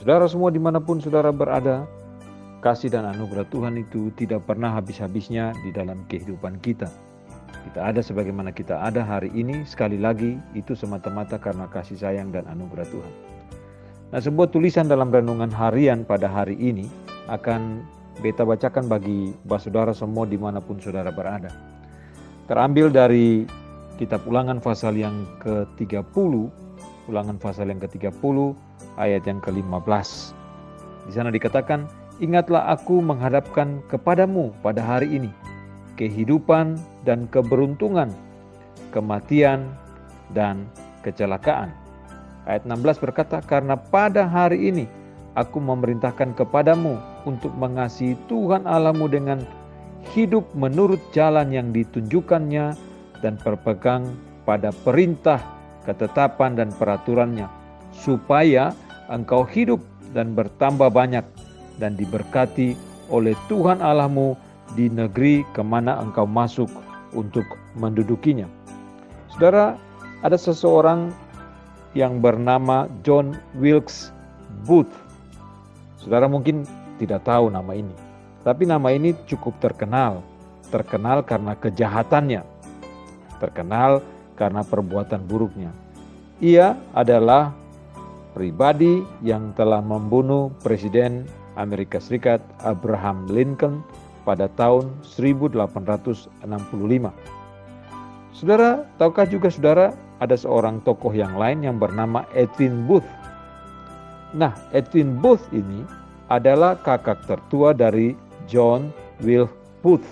Saudara semua dimanapun saudara berada, kasih dan anugerah Tuhan itu tidak pernah habis-habisnya di dalam kehidupan kita. Kita ada sebagaimana kita ada hari ini, sekali lagi itu semata-mata karena kasih sayang dan anugerah Tuhan. Nah, sebuah tulisan dalam renungan harian pada hari ini akan beta bacakan bagi saudara semua dimanapun saudara berada. Terambil dari kitab Ulangan pasal yang ke-30, Ulangan pasal yang ke-30 ayat yang ke-15. Di sana dikatakan, "Ingatlah aku menghadapkan kepadamu pada hari ini kehidupan dan keberuntungan, kematian dan kecelakaan." Ayat 16 berkata, "Karena pada hari ini aku memerintahkan kepadamu untuk mengasihi Tuhan Allahmu dengan hidup menurut jalan yang ditunjukkannya dan berpegang pada perintah, ketetapan dan peraturannya, supaya engkau hidup dan bertambah banyak dan diberkati oleh Tuhan Allahmu di negeri kemana engkau masuk untuk mendudukinya." Saudara, ada seseorang yang bernama John Wilkes Booth. Saudara mungkin tidak tahu nama ini, tapi nama ini cukup terkenal. Terkenal karena kejahatannya, terkenal karena perbuatan buruknya. Ia adalah pribadi yang telah membunuh Presiden Amerika Serikat Abraham Lincoln pada tahun 1865. Saudara, tahukah juga saudara ada seorang tokoh yang lain yang bernama Edwin Booth. Nah, Edwin Booth ini adalah kakak tertua dari John Wilkes Booth.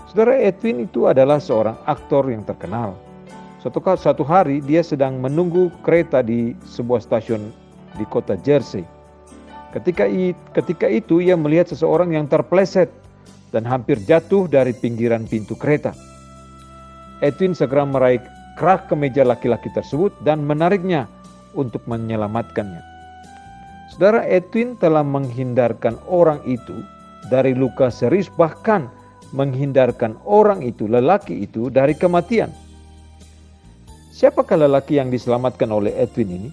Saudara, Edwin itu adalah seorang aktor yang terkenal. Suatu hari dia sedang menunggu kereta di sebuah stasiun di kota Jersey. Ketika itu ia melihat seseorang yang terpeleset dan hampir jatuh dari pinggiran pintu kereta. Edwin segera meraih kerak kemeja laki-laki tersebut dan menariknya untuk menyelamatkannya. Saudara, Edwin telah menghindarkan orang itu dari luka serius, bahkan menghindarkan orang itu, lelaki itu, dari kematian. Siapakah lelaki yang diselamatkan oleh Edwin ini?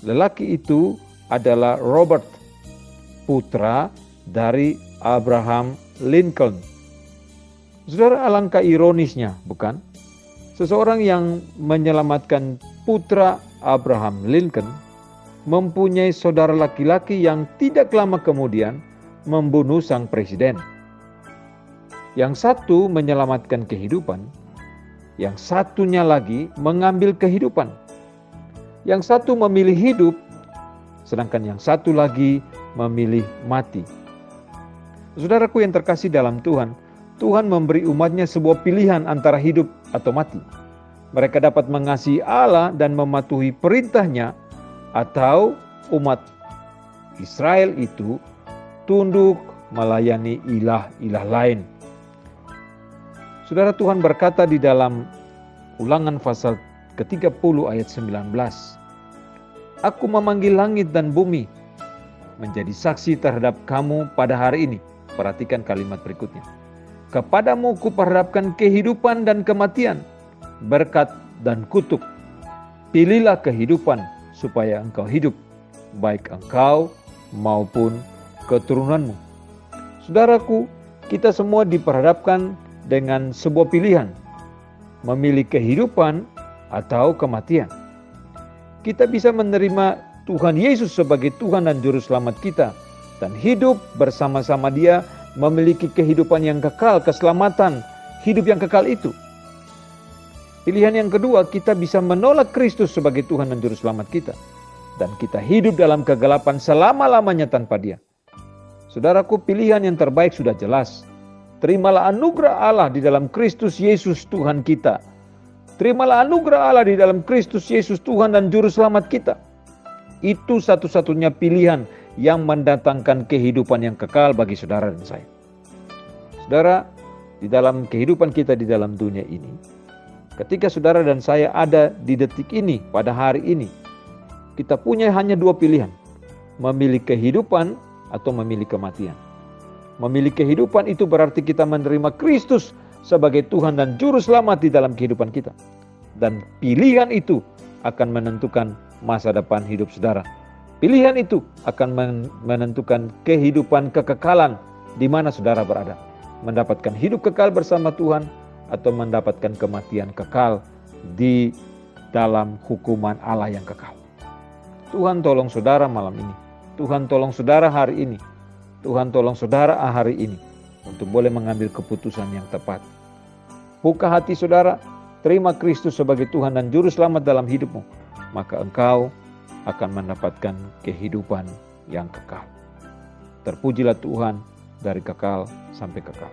Lelaki itu adalah Robert, putra dari Abraham Lincoln. Saudara, alangkah ironisnya, bukan? Seseorang yang menyelamatkan putra Abraham Lincoln mempunyai saudara laki-laki yang tidak lama kemudian membunuh sang presiden. Yang satu menyelamatkan kehidupan, yang satunya lagi mengambil kehidupan. Yang satu memilih hidup, sedangkan yang satu lagi memilih mati. Saudaraku yang terkasih dalam Tuhan, Tuhan memberi umatnya sebuah pilihan antara hidup atau mati. Mereka dapat mengasihi Allah dan mematuhi perintahnya, atau umat Israel itu tunduk melayani ilah-ilah lain. Saudara, Tuhan berkata di dalam Ulangan pasal ke-30 ayat 19, "Aku memanggil langit dan bumi menjadi saksi terhadap kamu pada hari ini." Perhatikan kalimat berikutnya. "Kepadamu kuperhadapkan kehidupan dan kematian, berkat dan kutuk. Pilihlah kehidupan supaya engkau hidup, baik engkau maupun keturunanmu." Saudaraku, kita semua diperhadapkan dengan sebuah pilihan, memilih kehidupan atau kematian. Kita bisa menerima Tuhan Yesus sebagai Tuhan dan Juru Selamat kita dan hidup bersama-sama Dia, memiliki kehidupan yang kekal, keselamatan, hidup yang kekal itu. Pilihan yang kedua, kita bisa menolak Kristus sebagai Tuhan dan Juru Selamat kita, dan kita hidup dalam kegelapan selama-lamanya tanpa Dia. Saudaraku, pilihan yang terbaik sudah jelas. Terimalah anugerah Allah di dalam Kristus Yesus Tuhan kita. Terimalah anugerah Allah di dalam Kristus Yesus Tuhan dan Juru Selamat kita. Itu satu-satunya pilihan yang mendatangkan kehidupan yang kekal bagi saudara dan saya. Saudara, di dalam kehidupan kita di dalam dunia ini, ketika saudara dan saya ada di detik ini, pada hari ini, kita punya hanya dua pilihan, memilih kehidupan atau memilih kematian. Memilih kehidupan itu berarti kita menerima Kristus sebagai Tuhan dan Juru Selamat di dalam kehidupan kita. Dan pilihan itu akan menentukan masa depan hidup saudara. Pilihan itu akan menentukan kehidupan kekekalan di mana saudara berada. Mendapatkan hidup kekal bersama Tuhan atau mendapatkan kematian kekal di dalam hukuman Allah yang kekal. Tuhan tolong saudara malam ini. Tuhan tolong saudara hari ini. Tuhan tolong saudara hari ini untuk boleh mengambil keputusan yang tepat. Buka hati saudara, terima Kristus sebagai Tuhan dan Juru Selamat dalam hidupmu. Maka engkau akan mendapatkan kehidupan yang kekal. Terpujilah Tuhan dari kekal sampai kekal.